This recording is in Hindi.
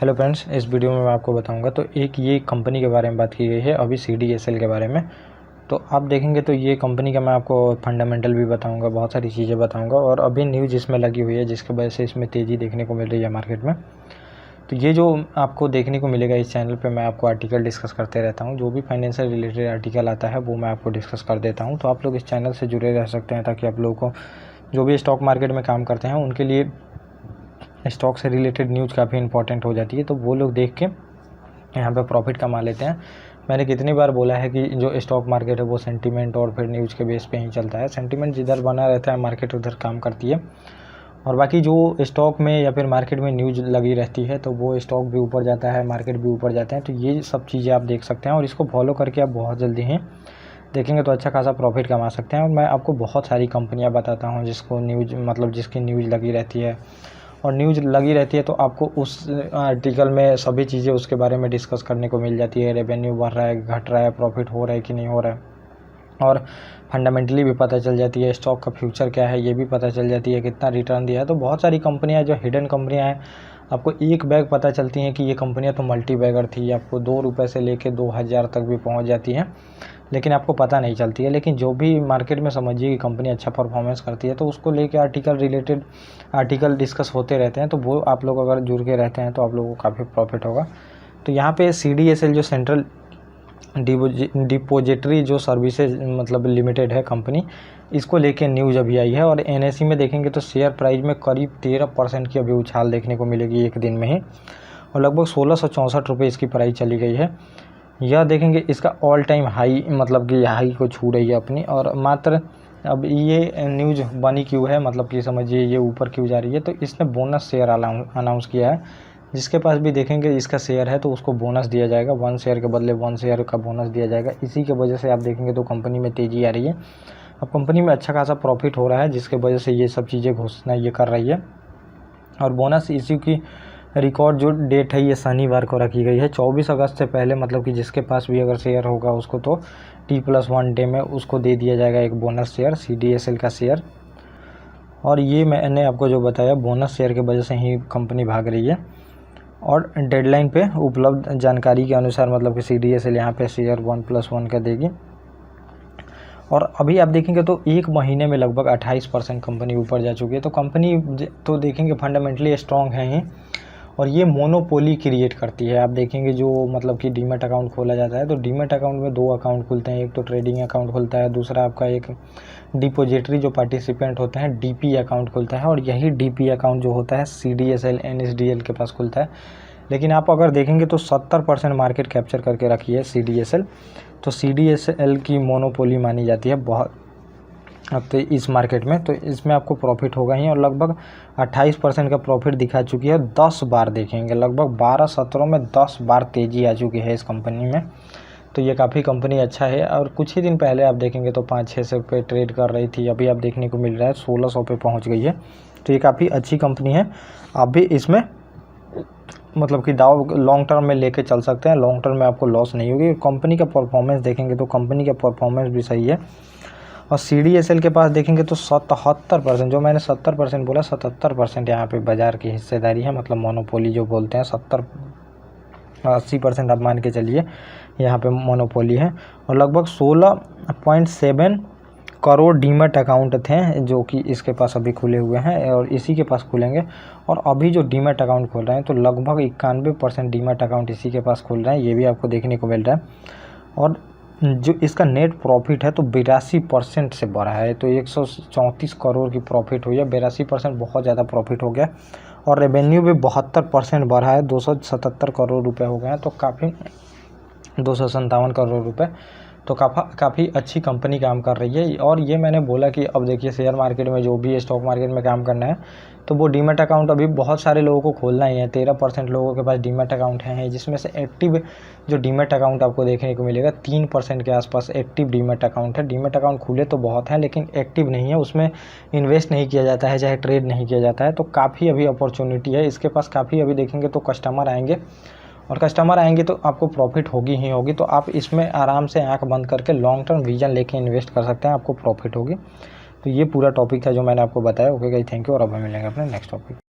हेलो फ्रेंड्स, इस वीडियो में मैं आपको बताऊंगा तो एक ये कंपनी के बारे में बात की गई है अभी CDSL के बारे में। तो आप देखेंगे तो ये कंपनी का मैं आपको फंडामेंटल भी बताऊंगा, बहुत सारी चीज़ें बताऊंगा और अभी न्यूज़ इसमें लगी हुई है जिसकी वजह से इसमें तेज़ी देखने को मिल रही है मार्केट में। तो ये जो आपको देखने को मिलेगा इस चैनल पे मैं आपको आर्टिकल डिस्कस करते रहता हूँ, जो भी फाइनेंशियल रिलेटेड आर्टिकल आता है वो मैं आपको डिस्कस कर देता हूँ। तो आप लोग इस चैनल से जुड़े रह सकते हैं ताकि आप लोगों को जो भी स्टॉक मार्केट में काम करते हैं उनके लिए स्टॉक से रिलेटेड न्यूज़ काफ़ी इंपॉर्टेंट हो जाती है, तो वो लोग देख के यहाँ पे प्रॉफिट कमा लेते हैं। मैंने कितनी बार बोला है कि जो स्टॉक मार्केट है वो सेंटीमेंट और फिर न्यूज़ के बेस पे ही चलता है। सेंटीमेंट जिधर बना रहता है मार्केट उधर काम करती है, और बाकी जो स्टॉक में या फिर मार्केट में न्यूज़ लगी रहती है तो वो स्टॉक भी ऊपर जाता है, मार्केट भी ऊपर जाते हैं। तो ये सब चीज़ें आप देख सकते हैं और इसको फॉलो करके आप बहुत जल्दी ही देखेंगे तो अच्छा खासा प्रॉफिट कमा सकते हैं। और मैं आपको बहुत सारी कंपनियाँ बताता हूँ जिसको न्यूज़ जिसकी न्यूज़ लगी रहती है, और न्यूज़ लगी रहती है तो आपको उस आर्टिकल में सभी चीज़ें उसके बारे में डिस्कस करने को मिल जाती है। रेवेन्यू बढ़ रहा है, घट रहा है, प्रॉफिट हो रहा है कि नहीं हो रहा है, और फंडामेंटली भी पता चल जाती है। स्टॉक का फ्यूचर क्या है ये भी पता चल जाती है, कितना रिटर्न दिया है। तो बहुत सारी कंपनियां जो हिडन कंपनियां हैं, आपको एक बैग पता चलती हैं कि ये कंपनियां तो मल्टी बैगर थी, आपको 2 रुपये से लेके 2000 तक भी पहुंच जाती हैं, लेकिन आपको पता नहीं चलती है। लेकिन जो भी मार्केट में समझिए कि कंपनी अच्छा परफॉर्मेंस करती है तो उसको लेके आर्टिकल डिस्कस होते रहते हैं। तो वो आप लोग अगर जुड़ के रहते हैं तो आप लोगों को काफ़ी प्रॉफिट होगा। तो यहाँ पे CDSL जो सेंट्रल डिपोजिटरी जो सर्विसेज लिमिटेड है कंपनी, इसको लेके न्यूज़ अभी आई है। और NSE में देखेंगे तो शेयर प्राइस में करीब 13% की अभी उछाल देखने को मिलेगी एक दिन में ही, और लगभग 1664 रुपये इसकी प्राइस चली गई है। यह देखेंगे इसका ऑल टाइम हाई कि हाई को छू रही है अपनी। और मात्र अब ये न्यूज़ बनी क्यों है, कि समझिए ये ऊपर क्यों जा रही है, तो इसने बोनस शेयर अनाउंस किया है। जिसके पास भी देखेंगे इसका शेयर है तो उसको बोनस दिया जाएगा, 1 शेयर के बदले 1 शेयर का बोनस दिया जाएगा। इसी की वजह से आप देखेंगे तो कंपनी में तेज़ी आ रही है। अब कंपनी में अच्छा खासा प्रॉफिट हो रहा है जिसके वजह से ये सब चीज़ें घोषणा ये कर रही है। और बोनस इश्यू की रिकॉर्ड जो डेट है ये शनिवार को रखी गई है, 24 अगस्त से पहले, कि जिसके पास भी अगर शेयर होगा उसको तो T+1 डे में उसको दे दिया जाएगा एक बोनस शेयर, CDSL का शेयर। और ये मैंने आपको जो बताया बोनस शेयर की वजह से ही कंपनी भाग रही है। और डेडलाइन पे उपलब्ध जानकारी के अनुसार CDSL यहाँ पे शेयर 1+1 का देगी। और अभी आप देखेंगे तो एक महीने में लगभग 28% कंपनी ऊपर जा चुकी है। तो कंपनी तो देखेंगे फंडामेंटली स्ट्रॉन्ग है ही, और ये मोनोपोली क्रिएट करती है। आप देखेंगे जो कि डीमैट अकाउंट खोला जाता है तो डीमैट अकाउंट में 2 अकाउंट खुलते हैं, एक तो ट्रेडिंग अकाउंट खुलता है, दूसरा आपका एक डिपोजिटरी जो पार्टिसिपेंट होते हैं DP अकाउंट खुलता है। और यही DP अकाउंट जो होता है CDSL NSDL के पास खुलता है। लेकिन आप अगर देखेंगे तो 70% मार्केट कैप्चर करके रखी है CDSL। तो CDSL की मोनोपोली मानी जाती है बहुत तो इस मार्केट में, तो इसमें आपको प्रॉफिट होगा ही। और लगभग 28% का प्रॉफिट दिखा चुकी है। 10 बार देखेंगे, लगभग 12 सत्रों में 10 बार तेज़ी आ चुकी है इस कंपनी में। तो ये काफ़ी कंपनी अच्छा है। और कुछ ही दिन पहले आप देखेंगे तो 500-600 पे ट्रेड कर रही थी, अभी आप देखने को मिल रहा है 1600 पे पहुंच गई है। तो ये काफ़ी अच्छी कंपनी है। आप भी इसमें कि दाव लॉन्ग टर्म में लेके चल सकते हैं, लॉन्ग टर्म में आपको लॉस नहीं होगी। कंपनी का परफॉर्मेंस देखेंगे तो कंपनी का परफॉर्मेंस भी सही है। और CDSL के पास देखेंगे तो 77%, जो मैंने 70% बोला, 77% यहाँ पे बाज़ार की हिस्सेदारी है, मोनोपोली जो बोलते हैं। 70-80% आप मान के चलिए यहाँ पे मोनोपोली है। और लगभग 16.7 करोड़ डीमैट अकाउंट थे जो कि इसके पास अभी खुले हुए हैं और इसी के पास खुलेंगे। और अभी जो डीमैट अकाउंट खोल रहे हैं तो लगभग 91% डीमैट अकाउंट इसी के पास खुल रहे हैं, ये भी आपको देखने को मिल रहा है। और जो इसका नेट प्रॉफिट है तो 82% से बढ़ा है, तो 134 करोड़ की प्रॉफिट हुई है। 82% बहुत ज़्यादा प्रॉफिट हो गया। और रेवेन्यू भी 72% बढ़ा है, 277 करोड़ रुपए हो गए हैं, तो काफ़ी 257 करोड़ रुपए, तो काफ़ी अच्छी कंपनी काम कर रही है। और ये मैंने बोला कि अब देखिए शेयर मार्केट में जो भी स्टॉक मार्केट में काम करना है तो वो डीमैट अकाउंट अभी बहुत सारे लोगों को खोलना ही है। 13% लोगों के पास डीमैट अकाउंट है, जिसमें से एक्टिव जो डीमैट अकाउंट आपको देखने को मिलेगा 3% के आसपास एक्टिव डीमैट अकाउंट है। डीमैट अकाउंट खुले तो बहुत हैं लेकिन एक्टिव नहीं है, उसमें इन्वेस्ट नहीं किया जाता है, चाहे ट्रेड नहीं किया जाता है। तो काफ़ी अभी अपॉर्चुनिटी है इसके पास, काफ़ी अभी देखेंगे तो कस्टमर आएंगे, और कस्टमर आएंगे तो आपको प्रॉफिट होगी ही होगी। तो आप इसमें आराम से आंख बंद करके लॉन्ग टर्म विजन लेके इन्वेस्ट कर सकते हैं, आपको प्रॉफिट होगी। तो ये पूरा टॉपिक था जो मैंने आपको बताया। ओके गाइस, थैंक यू, और अब हम मिलेंगे अपने नेक्स्ट टॉपिक।